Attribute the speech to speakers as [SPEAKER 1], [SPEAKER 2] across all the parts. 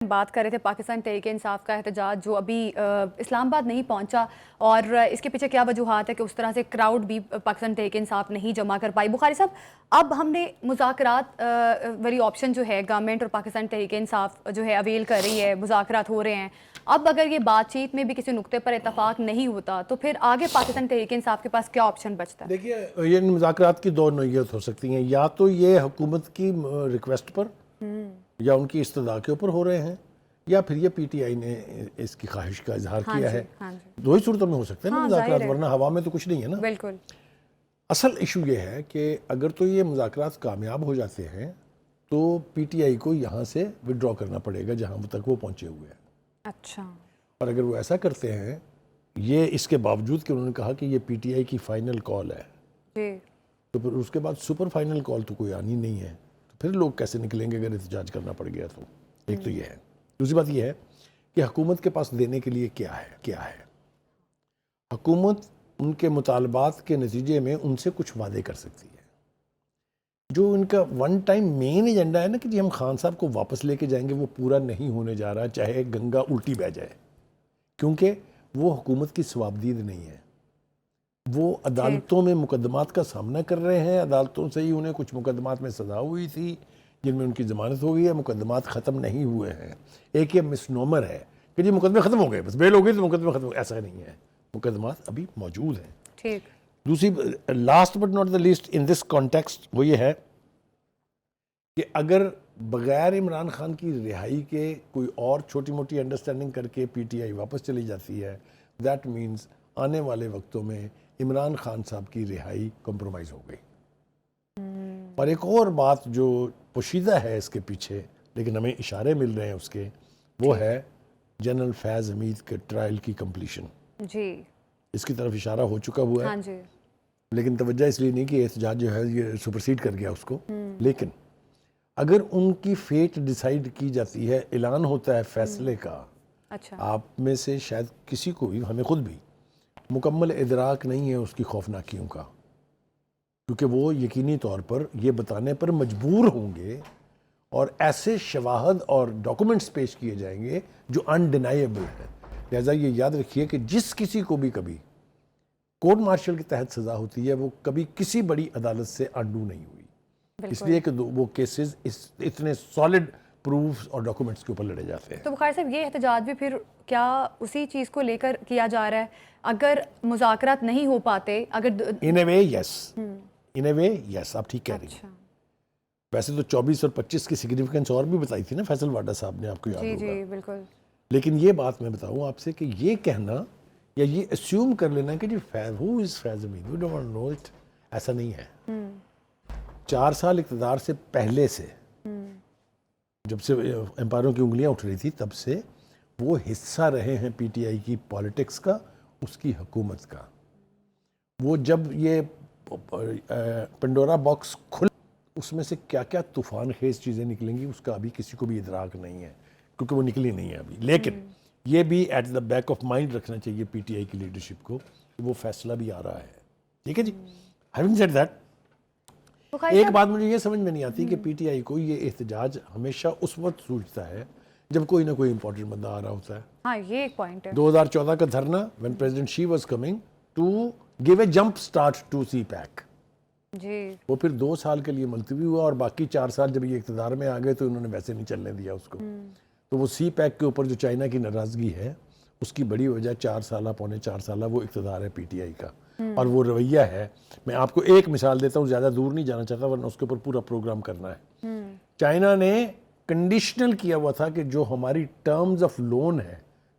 [SPEAKER 1] بات کر رہے تھے پاکستان تحریک انصاف کا احتجاج جو ابھی اسلام آباد نہیں پہنچا، اور اس کے پیچھے کیا وجوہات ہے کہ اس طرح سے کراؤڈ بھی پاکستان تحریک انصاف نہیں جمع کر پائی؟ بخاری صاحب، اب ہم نے مذاکرات والی آپشن جو ہے گورنمنٹ اور پاکستان تحریک انصاف جو ہے اویل کر رہی ہے، مذاکرات ہو رہے ہیں. اب اگر یہ بات چیت میں بھی کسی نقطے پر اتفاق نہیں ہوتا تو پھر آگے پاکستان تحریک انصاف کے پاس کیا آپشن بچتا ہے؟
[SPEAKER 2] دیکھیے، یہ مذاکرات کی دو نوعیت ہو سکتی ہیں. یا تو یہ حکومت کی ریکویسٹ پر یا ان کی استدعا کے اوپر ہو رہے ہیں، یا پھر یہ پی ٹی آئی نے اس کی خواہش کا اظہار کیا ہے. دو ہی صورتوں میں ہو سکتے ہیں نا مذاکرات، ورنہ ہوا میں تو کچھ نہیں ہے نا.
[SPEAKER 1] بالکل.
[SPEAKER 2] اصل ایشو یہ ہے کہ اگر تو یہ مذاکرات کامیاب ہو جاتے ہیں تو پی ٹی آئی کو یہاں سے وڈرا کرنا پڑے گا جہاں تک وہ پہنچے ہوئے ہیں.
[SPEAKER 1] اچھا.
[SPEAKER 2] اور اگر وہ ایسا کرتے ہیں، یہ اس کے باوجود کہ انہوں نے کہا کہ یہ پی ٹی آئی کی فائنل کال ہے، تو پھر اس کے بعد سپر فائنل کال تو کوئی آنی نہیں ہے، تو پھر لوگ کیسے نکلیں گے اگر احتجاج کرنا پڑ گیا تو؟ ایک تو یہ ہے. دوسری بات یہ ہے کہ حکومت کے پاس دینے کے لیے کیا ہے. حکومت ان کے مطالبات کے نتیجے میں ان سے کچھ وعدے کر سکتی ہے. جو ان کا ون ٹائم مین ایجنڈا ہے نا کہ جی ہم خان صاحب کو واپس لے کے جائیں گے، وہ پورا نہیں ہونے جا رہا، چاہے گنگا الٹی بہ جائے، کیونکہ وہ حکومت کی ثوابدید نہیں ہے. وہ عدالتوں میں مقدمات کا سامنا کر رہے ہیں. عدالتوں سے ہی انہیں کچھ مقدمات میں سزا ہوئی تھی جن میں ان کی ضمانت ہو گئی ہے. مقدمات ختم نہیں ہوئے ہیں. ایک یہ مسنومر ہے کہ جی مقدمے ختم ہو گئے، بس بیل ہو گئی تو مقدمے ختم ہو گئے. ایسا نہیں ہے، مقدمات ابھی موجود ہیں.
[SPEAKER 1] ٹھیک.
[SPEAKER 2] دوسری last but not the least in this context وہ یہ ہے کہ اگر بغیر عمران خان کی رہائی کے کوئی اور چھوٹی موٹی انڈرسٹینڈنگ کر کے پی ٹی آئی واپس چلی جاتی ہے، دیٹ مینز آنے والے وقتوں میں عمران خان صاحب کی رہائی کمپرومائز ہو گئی. اور ایک اور بات جو پوشیدہ ہے اس کے پیچھے لیکن ہمیں اشارے مل رہے ہیں اس کے، وہ ہے جنرل فیض حمید کے ٹرائل کی کمپلیشن.
[SPEAKER 1] جی.
[SPEAKER 2] اس کی طرف اشارہ ہو چکا ہوا ہے.
[SPEAKER 1] ہاں جی.
[SPEAKER 2] لیکن توجہ اس لیے نہیں کہ احتجاج جو ہے یہ سپرسیڈ کر گیا اس کو. لیکن اگر ان کی فیٹ ڈیسائیڈ کی جاتی ہے، اعلان ہوتا ہے فیصلے کا،
[SPEAKER 1] اچھا.
[SPEAKER 2] آپ میں سے شاید کسی کو بھی، ہمیں خود بھی مکمل ادراک نہیں ہے اس کی خوفناکیوں کا، کیونکہ وہ یقینی طور پر یہ بتانے پر مجبور ہوں گے اور ایسے شواہد اور ڈاکومنٹس پیش کیے جائیں گے جو انڈینائیبل ہے. لہٰذا یہ یاد رکھیے کہ جس کسی کو بھی کبھی کورٹ مارشل کے تحت سزا ہوتی ہے وہ کبھی کسی بڑی عدالت سے انڈو نہیں ہوئی، اس لیے کہ وہ کیسز اتنے سالڈ پروفز اور ڈاکومنٹس کے اوپر لڑے جاتے ہیں.
[SPEAKER 1] تو بخاری صاحب، یہ احتجاج بھی پھر کیا اسی چیز کو لے کر کیا جا رہا ہے؟ اگر مذاکرات نہیں ہو پاتے، اگر
[SPEAKER 2] ان اے وے یس، آپ ٹھیک کہہ رہی ہیں. ویسے تو 24 اور 25 کی سگنیفیکنس اور بھی بتائی تھی نا فیصل واڈا صاحب نے، آپ کو یاد ہوگا.
[SPEAKER 1] جی بالکل.
[SPEAKER 2] لیکن یہ بات میں بتاؤں آپ سے کہ یہ کہنا یا یہ اسیوم کر لینا کہ جی who is Faiz Hamid, we don't know it، ایسا نہیں ہے. 4 سال اقتدار سے پہلے سے، جب سے امپائروں کی انگلیاں اٹھ رہی تھی، تب سے وہ حصہ رہے ہیں پی ٹی آئی کی پالیٹکس کا، اس کی حکومت کا. وہ جب یہ پنڈورا باکس کھل، اس میں سے کیا کیا طوفان خیز چیزیں نکلیں گی اس کا ابھی کسی کو بھی ادراک نہیں ہے، کیونکہ وہ نکلی نہیں ہے ابھی. لیکن یہ بھی at the back of mind رکھنا چاہیے پی ٹی آئی کی لیڈرشپ کو کہ وہ فیصلہ بھی آ رہا ہے. ٹھیک ہے جی. ہیونگ سیڈ دیٹ، ایک بات مجھے یہ سمجھ میں نہیں آتی کہ پی ٹی آئی کو یہ احتجاج ہمیشہ اس وقت سوچتا ہے جب کوئی نہ کوئی امپورٹنٹ بندہ آ رہا ہوتا ہے.
[SPEAKER 1] ہاں، یہ ایک پوائنٹ ہے.
[SPEAKER 2] 2014 کا دھرنا، when President Xi was coming to give a jump start to CPEC،
[SPEAKER 1] جی.
[SPEAKER 2] وہ پھر 2 سال کے لیے ملتوی ہوا اور باقی 4 سال جب یہ اقتدار میں آ گئے تو انہوں نے ویسے نہیں چلنے دیا اس کو. تو وہ سی پیک کے اوپر جو چائنا کی ناراضگی ہے، اس کی بڑی وجہ 4 سالہ پونے 4 سالہ وہ اقتدار ہے پی ٹی آئی کا، اور وہ رویہ ہے. میں آپ کو ایک مثال دیتا ہوں، زیادہ دور نہیں جانا چاہتا ورنہ اس کے اوپر پورا پروگرام کرنا ہے. چائنا نے کنڈیشنل کیا ہوا تھا کہ جو ہماری ٹرمز آف لون ہے،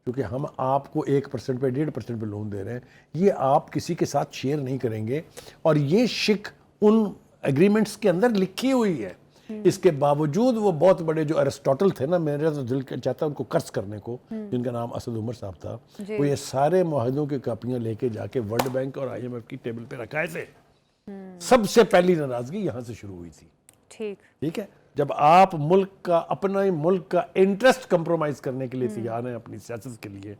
[SPEAKER 2] کیونکہ ہم آپ کو 1% پہ 1.5% پہ لون دے رہے ہیں، یہ آپ کسی کے ساتھ شیئر نہیں کریں گے. اور یہ شک ان ایگریمنٹس کے اندر لکھی ہوئی ہے. اس کے باوجود وہ بہت بڑے جو ارسٹوٹل تھے نا، میرا تو دل چاہتا ہے ان کو قرض کرنے کو، جن کا نام اسد عمر صاحب تھا، وہ یہ سارے معاہدوں کے کاپیاں لے کے جا کے ورلڈ بینک اور IMF کی ٹیبل پہ رکھائے تھے. سب سے پہلی ناراضگی یہاں سے شروع ہوئی تھی. ٹھیک ہے. جب آپ ملک کا، اپنا ملک کا انٹرسٹ کمپرومائز کرنے کے لیے تیار ہیں اپنی سیاست کے لیے،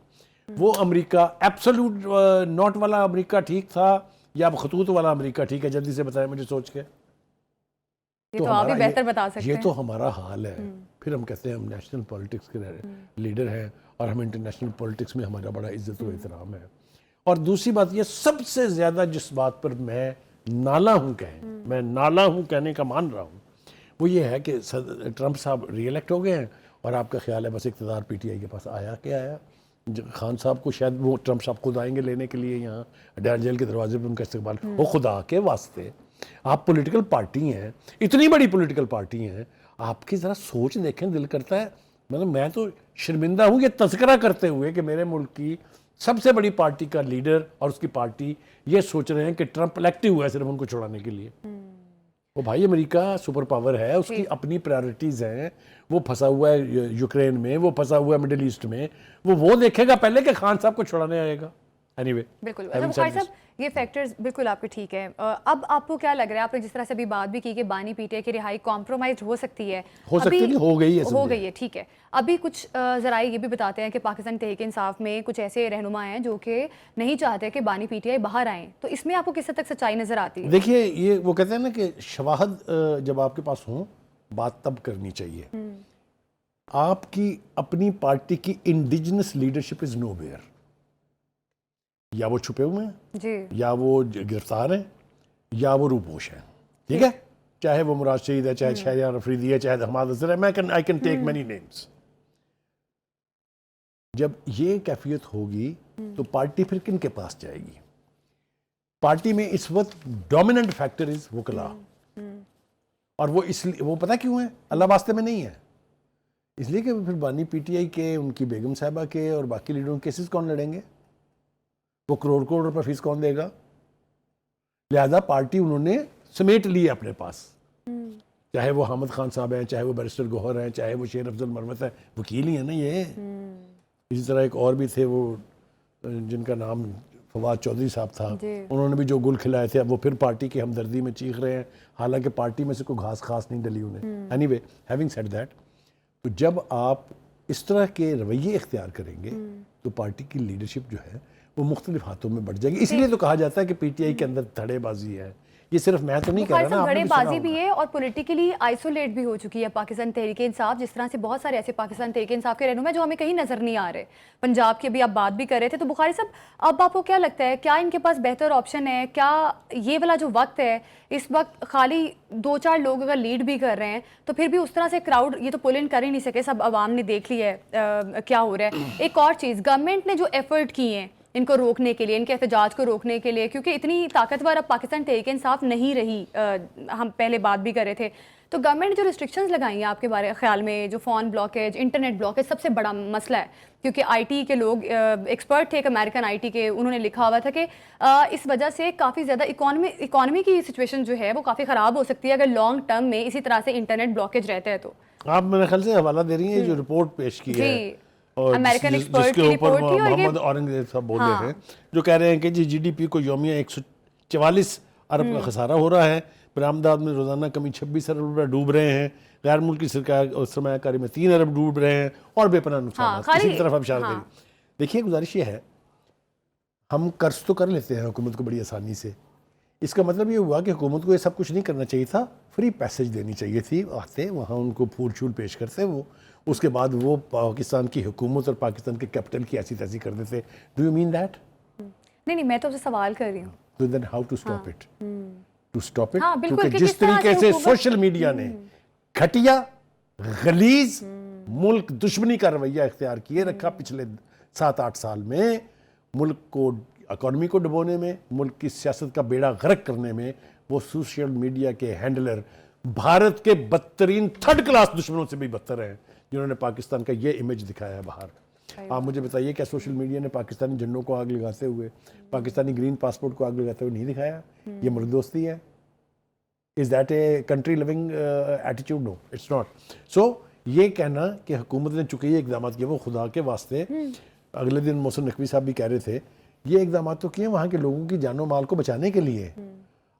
[SPEAKER 2] وہ امریکہ ایبسولوٹ نوٹ والا امریکہ ٹھیک تھا یا اب خطوط والا امریکہ ٹھیک ہے؟ جلدی سے بتائیں مجھے سوچ کے.
[SPEAKER 1] یہ تو آپ بھی بہتر بتا سکتے ہیں.
[SPEAKER 2] یہ تو ہمارا حال ہے. پھر ہم کہتے ہیں ہم نیشنل پولیٹکس کے لیڈر ہیں اور ہم انٹرنیشنل پولیٹکس میں ہمارا بڑا عزت و احترام ہے. اور دوسری بات یہ سب سے زیادہ جس بات پر میں نالا ہوں میں نالا ہوں کہنے کا مان رہا ہوں وہ یہ ہے کہ ٹرمپ صاحب ری الیکٹ ہو گئے ہیں اور آپ کا خیال ہے بس اقتدار پی ٹی آئی کے پاس آیا کیا آیا. خان صاحب کو شاید وہ ٹرمپ صاحب خود آئیں گے لینے کے لیے یہاں ڈیر جیل کے دروازے پہ ان کا استقبال. وہ خدا کے واسطے آپ پولیٹیکل پارٹی ہیں, اتنی بڑی پولیٹیکل پارٹی ہیں, آپ کی ذرا سوچ دیکھیں, دل کرتا ہے مطلب میں تو شرمندہ ہوں یہ تذکرہ کرتے ہوئے کہ میرے ملک کی سب سے بڑی پارٹی کا لیڈر اور اس کی پارٹی یہ سوچ رہے ہیں کہ ٹرمپ الیکٹو ہوا ہے صرف ان کو چھوڑانے کے لیے. وہ بھائی امریکہ سپر پاور ہے, اس کی اپنی پرائرٹیز ہیں, وہ پھنسا ہوا ہے یوکرین میں, وہ پھنسا ہوا ہے مڈل ایسٹ میں, وہ دیکھے گا پہلے کہ خان صاحب کو چھڑانے آئے گا. Anyway,
[SPEAKER 1] بالکل بخاری صاحب یہ فیکٹرز بالکل آپ کے ٹھیک ہے. اب آپ کو کیا لگ رہا ہے, آپ نے جس طرح سے ابھی بات بھی کی کہ بانی پی ٹی آئی کی رہائی کمپرومائز ہو سکتی ہے,
[SPEAKER 2] ہو گئی ہے,
[SPEAKER 1] ٹھیک ہے. ابھی کچھ ذرائع یہ بھی بتاتے ہیں کہ پاکستان تحریک انصاف میں کچھ ایسے رہنما ہیں جو کہ نہیں چاہتے کہ بانی پی ٹی آئی باہر آئیں, تو اس میں آپ کو کس حد تک سچائی نظر آتی ہے؟
[SPEAKER 2] دیکھیے یہ وہ کہتے ہیں نا کہ شواہد جب آپ کے پاس ہوں بات تب کرنی چاہیے. آپ کی اپنی پارٹی کی indigenous leadership is nowhere, یا وہ چھپے ہوئے ہیں
[SPEAKER 1] جی,
[SPEAKER 2] یا وہ گرفتار ہیں یا وہ روپوش ہیں, ٹھیک ہے, چاہے وہ مراد شہید ہے, چاہے شہریار افریدی ہے, چاہے حماد اظہر ہے, I can take many names. جب یہ کیفیت ہوگی تو پارٹی پھر کن کے پاس جائے گی؟ پارٹی میں اس وقت ڈومیننٹ فیکٹر از وکلا, اور وہ اس لیے وہ پتہ کیوں ہے, اللہ واسطے میں نہیں ہے, اس لیے کہ پھر بانی پی ٹی آئی کے, ان کی بیگم صاحبہ کے اور باقی لیڈروں کے کیسز کون لڑیں گے؟ وہ کروڑ روپے فیس کون دے گا؟ لہذا پارٹی انہوں نے سمیٹ لی ہے اپنے پاس, چاہے وہ حامد خان صاحب ہیں, چاہے وہ بیرسٹر گوہر ہیں, چاہے وہ شیر افضل مروت ہے, وکیل ہی ہیں نا یہ. اسی طرح ایک اور بھی تھے وہ جن کا نام فواد چودھری صاحب تھا, انہوں نے بھی جو گل کھلائے تھے, اب وہ پھر پارٹی کی ہمدردی میں چیخ رہے ہیں, حالانکہ پارٹی میں سے کوئی گھاس خاص نہیں ڈلی انہیں. Anyway, having said that, تو جب آپ اس طرح کے رویے اختیار کریں گے تو پارٹی کی لیڈرشپ جو ہے وہ مختلف ہاتھوں میں بڑھ جائے گی. اس لیے تو کہا جاتا ہے کہ پی ٹی آئی کے اندر دھڑے بازی ہے. یہ صرف میں تو نہیں کہہ رہا نا,
[SPEAKER 1] بڑے بازی بھی ہے اور پولیٹیکلی آئسولیٹ بھی ہو چکی ہے پاکستان تحریک انصاف, جس طرح سے بہت سارے ایسے پاکستان تحریک انصاف کے رہنما جو ہمیں کہیں نظر نہیں آ رہے. پنجاب کی ابھی آپ بات بھی کر رہے تھے, تو بخاری صاحب اب آپ کو کیا لگتا ہے, کیا ان کے پاس بہتر آپشن ہے؟ کیا یہ والا جو وقت ہے اس وقت خالی 2-4 لوگ اگر لیڈ بھی کر رہے ہیں تو پھر بھی اس طرح سے کراؤڈ یہ تو پل ان کر ہی نہیں سکے, سب عوام نے دیکھ لی ہے کیا ہو رہا ہے. ایک اور چیز, گورنمنٹ نے جو ایفرٹ کی ہیں ان کو روکنے کے لیے, ان کے احتجاج کو روکنے کے لیے, کیونکہ اتنی طاقتور اب پاکستان تحریک انصاف نہیں رہی, ہم پہلے بات بھی کر رہے تھے, تو گورنمنٹ جو ریسٹرکشنز لگائی ہیں آپ کے بارے خیال میں, جو فون بلاکیج, انٹرنیٹ بلاکیج سب سے بڑا مسئلہ ہے, کیونکہ آئی ٹی کے لوگ ایکسپرٹ تھے, ایک امریکن آئی ٹی کے, انہوں نے لکھا ہوا تھا کہ اس وجہ سے کافی زیادہ اکانومی کی سچویشن جو ہے وہ کافی خراب ہو سکتی ہے اگر لانگ ٹرم میں اسی طرح سے انٹرنیٹ بلاکیج رہتا ہے. تو
[SPEAKER 2] آپ میرے خیال سے حوالہ دے رہی ہیں جو رپورٹ پیش کی ہے
[SPEAKER 1] امریکن
[SPEAKER 2] جس
[SPEAKER 1] ایکسپرٹ
[SPEAKER 2] کے
[SPEAKER 1] کی
[SPEAKER 2] اوپر
[SPEAKER 1] رپورٹ تھی, اور
[SPEAKER 2] محمد اورنگزیب صاحب بول رہے ہیں, جو کہہ رہے ہیں کہ جی ڈی پی کو یومیہ 144 ارب کا خسارہ ہو رہا ہے, برآمدات میں روزانہ کمی 26 ارب روپے ڈوب رہے ہیں, غیر ملکی سرمایہ کاری میں 3 ارب ڈوب رہے ہیں, اور بے پناہ نقصانات. اسی طرف اب اشارہ کریں. دیکھیے گزارش یہ ہے, ہم قرض تو کر لیتے ہیں حکومت کو بڑی آسانی سے, اس کا مطلب یہ ہوا کہ حکومت کو یہ سب کچھ نہیں کرنا چاہیے تھا, فری پیسج دینی چاہیے تھی, آتے وہاں ان کو پھول چھول پیش کرتے, وہ اس کے بعد وہ پاکستان کی حکومت اور پاکستان کے کیپٹل کی ایسی تیسی کر دیتے. Do you mean that?
[SPEAKER 1] نہیں, میں تو آپ سے سوال کر رہی ہوں.
[SPEAKER 2] تو then how to stop it, to stop it, کیونکہ جس طریقے سے سوشل میڈیا نے گھٹیا غلیظ ملک دشمنی کا رویہ اختیار کیے رکھا پچھلے 7-8 سال میں, ملک کو اکانومی کو ڈبونے میں, ملک کی سیاست کا بیڑا غرق کرنے میں, وہ سوشل میڈیا کے ہینڈلر بھارت کے بدترین 3rd کلاس دشمنوں سے بھی بدتر ہیں, جنہوں نے پاکستان کا یہ امیج دکھایا ہے باہر. آپ مجھے بتائیے کیا سوشل میڈیا نے پاکستانی جھنڈوں کو آگ لگاتے ہوئے, پاکستانی گرین پاسپورٹ کو آگ لگاتے ہوئے نہیں دکھایا؟ یہ ملک دوستی ہے؟ Is that a country loving attitude? No, it's not. So یہ کہنا کہ حکومت نے چونکہ یہ اقدامات کیے, وہ خدا کے واسطے, اگلے دن محسن نقوی صاحب بھی کہہ رہے تھے, یہ اقدامات تو کیے وہاں کے لوگوں کی جان و مال کو بچانے کے لیے.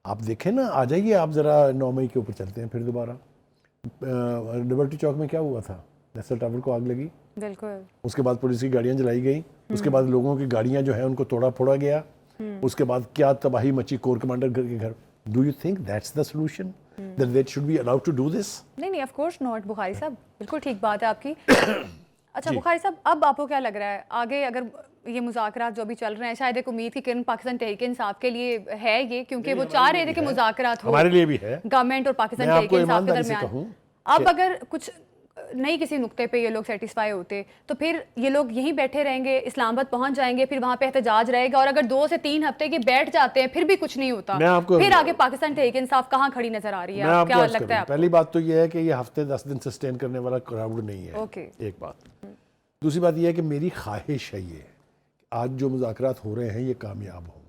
[SPEAKER 2] آپ دیکھیں نا, آ جائیے آپ ذرا 9 مئی کے اوپر چلتے ہیں پھر دوبارہ. لبرٹی چوک میں کیا ہوا تھا؟ نیشنل ٹاور کو آگ لگی,
[SPEAKER 1] بالکل, اس
[SPEAKER 2] کے بعد پولیس کی گاڑیاں جلائی گئی, اس کے بعد لوگوں کی گاڑیاں جو ہیں ان کو توڑا پھوڑا گیا, اس کے بعد کیا تباہی مچی کور کمانڈر کے گھر. Do you think that's the solution? then they should be allowed to do this.
[SPEAKER 1] نہیں آف کورس ناٹ بخاری صاحب، بالکل ٹھیک بات ہے آپ کی. اچھا بخاری صاحب، اب آپ کو کیا لگ رہا ہے آگے اگر یہ مذاکرات جو بھی چل رہے ہیں، شاید ایک امید کی کرن پاکستان تحریک انصاف کے لیے ہے یہ، کیونکہ وہ چاہ رہے تھے کہ مذاکرات ہو
[SPEAKER 2] ہمارے لیے بھی ہے
[SPEAKER 1] گورنمنٹ اور پاکستان تحریک انصاف کے درمیان. اب اگر کچھ نہیں کسی نقطے پہ یہ لوگ سیٹسفائی ہوتے تو پھر یہ لوگ یہیں بیٹھے رہیں گے، اسلام آباد پہنچ جائیں گے، پھر وہاں پہ احتجاج رہے گا، اور اگر 2 سے 3 ہفتے کے بیٹھ جاتے ہیں پھر بھی کچھ نہیں ہوتا، پھر آگے پاکستان تحریک انصاف کہاں کھڑی نظر آ رہی ہے؟ کیا لگتا ہے آپ کو؟
[SPEAKER 2] پہلی بات تو یہ ہے کہ یہ ہفتے 10 دن سسٹین کرنے والا کراؤڈ نہیں ہے، ایک بات. دوسری بات یہ ہے کہ میری خواہش ہے یہ آج جو مذاکرات ہو رہے ہیں یہ کامیاب ہوں.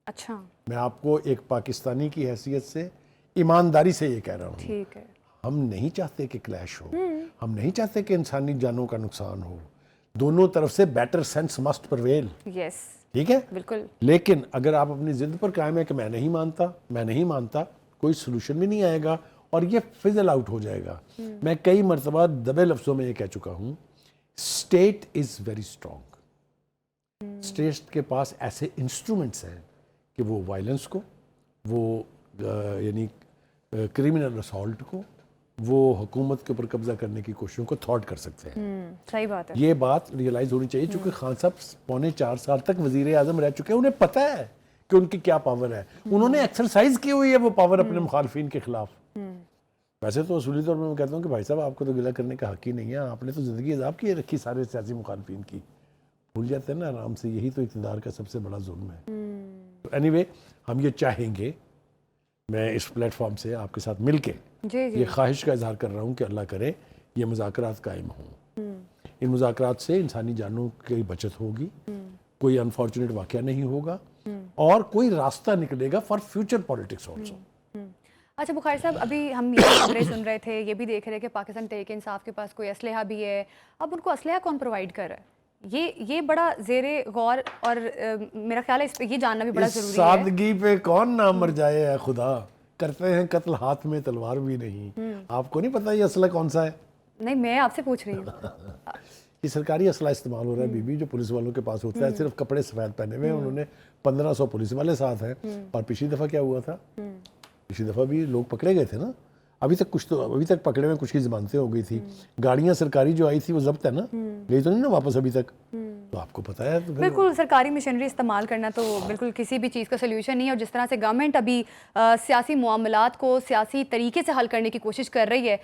[SPEAKER 1] اچھا،
[SPEAKER 2] میں آپ کو ایک پاکستانی کی حیثیت سے ایمانداری سے یہ کہہ رہا ہوں،
[SPEAKER 1] ٹھیک ہے،
[SPEAKER 2] ہم نہیں چاہتے کہ کلیش ہو، ہم نہیں چاہتے کہ انسانی جانوں کا نقصان ہو. دونوں طرف سے بیٹر سینس مسٹ پرویل.
[SPEAKER 1] یس،
[SPEAKER 2] ٹھیک ہے،
[SPEAKER 1] بالکل.
[SPEAKER 2] لیکن اگر آپ اپنی ضد پر قائم ہے کہ میں نہیں مانتا، کوئی سلوشن بھی نہیں آئے گا اور یہ فزل آؤٹ ہو جائے گا. میں کئی مرتبہ دبے لفظوں میں یہ کہہ چکا ہوں، state is very strong. State کے پاس ایسے انسٹرومنٹس ہیں کہ وہ وائلنس کو، وہ یعنی کرمنل اسالٹ کو، وہ حکومت کے اوپر قبضہ کرنے کی کوششوں کو تھوٹ کر سکتے ہیں.
[SPEAKER 1] صحیح بات ہے.
[SPEAKER 2] یہ بات ریئلائز ہونی چاہیے، چونکہ خان صاحب 4.25 سال تک وزیر اعظم رہ چکے ہیں، انہیں پتہ ہے کہ ان کی کیا پاور ہے. انہوں نے ایکسرسائز کی ہوئی ہے وہ پاور اپنے مخالفین کے خلاف. ویسے تو اصولی طور پر میں کہتا ہوں کہ بھائی صاحب آپ کو تو گلہ کرنے کا حق ہی نہیں ہے، آپ نے تو زندگی عذاب کی رکھی سارے سیاسی مخالفین کی. بھول جاتے ہیں نا آرام سے، یہی تو اقتدار کا سب سے بڑا ظلم ہے. اینی وے ہم یہ چاہیں گے، میں اس پلیٹ فارم سے آپ کے ساتھ مل کے یہ خواہش کا اظہار کر رہا ہوں کہ اللہ کرے یہ مذاکرات قائم ہوں. ان مذاکرات سے انسانی جانوں کی بچت ہوگی، کوئی انفارچونیٹ واقعہ نہیں ہوگا، اور کوئی راستہ نکلے گا فار فیوچر پالیٹکس آلسو.
[SPEAKER 1] اچھا بخاری صاحب، ابھی ہم یہ خبریں سن رہے تھے، یہ بھی دیکھ رہے کہ پاکستان تحریک انصاف کے پاس کوئی اسلحہ بھی ہے. اب ان کو اسلحہ کون پرووائڈ کر رہا ہے؟ یہ بڑا زیر غور، اور میرا خیال ہے اس پہ یہ جاننا بھی بڑا ضروری ہے.
[SPEAKER 2] سادگی پہ کون نہ مر جائے اے خدا، کرتے ہیں قتل ہاتھ میں تلوار بھی نہیں. آپ کو نہیں پتا یہ اسلحہ کون سا ہے؟
[SPEAKER 1] نہیں، میں آپ سے پوچھ رہی ہوں.
[SPEAKER 2] یہ سرکاری اسلحہ استعمال ہو رہا ہے بی بی، جو پولیس والوں کے پاس ہوتا ہے. صرف کپڑے سفید پہنے ہوئے ہیں، انہوں نے 1500 پولیس والے ساتھ ہیں. اور پچھلی دفعہ کیا ہوا تھا؟ پچھلی دفعہ بھی لوگ پکڑے گئے تھے نا. ابھی تک پکڑے ہوئے کچھ کی ضمانتیں ہو گئی تھی. گاڑیاں سرکاری جو آئی تھی وہ ضبط ہے نا، گئی تو نہیں نا واپس ابھی تک. تو آپ کو پتا ہے
[SPEAKER 1] بالکل سرکاری مشینری استعمال کرنا تو بالکل کسی بھی چیز کا سلیوشن نہیں ہے. اور جس طرح سے گورنمنٹ ابھی سیاسی معاملات کو سیاسی طریقے سے حل کرنے کی کوشش کر رہی ہے،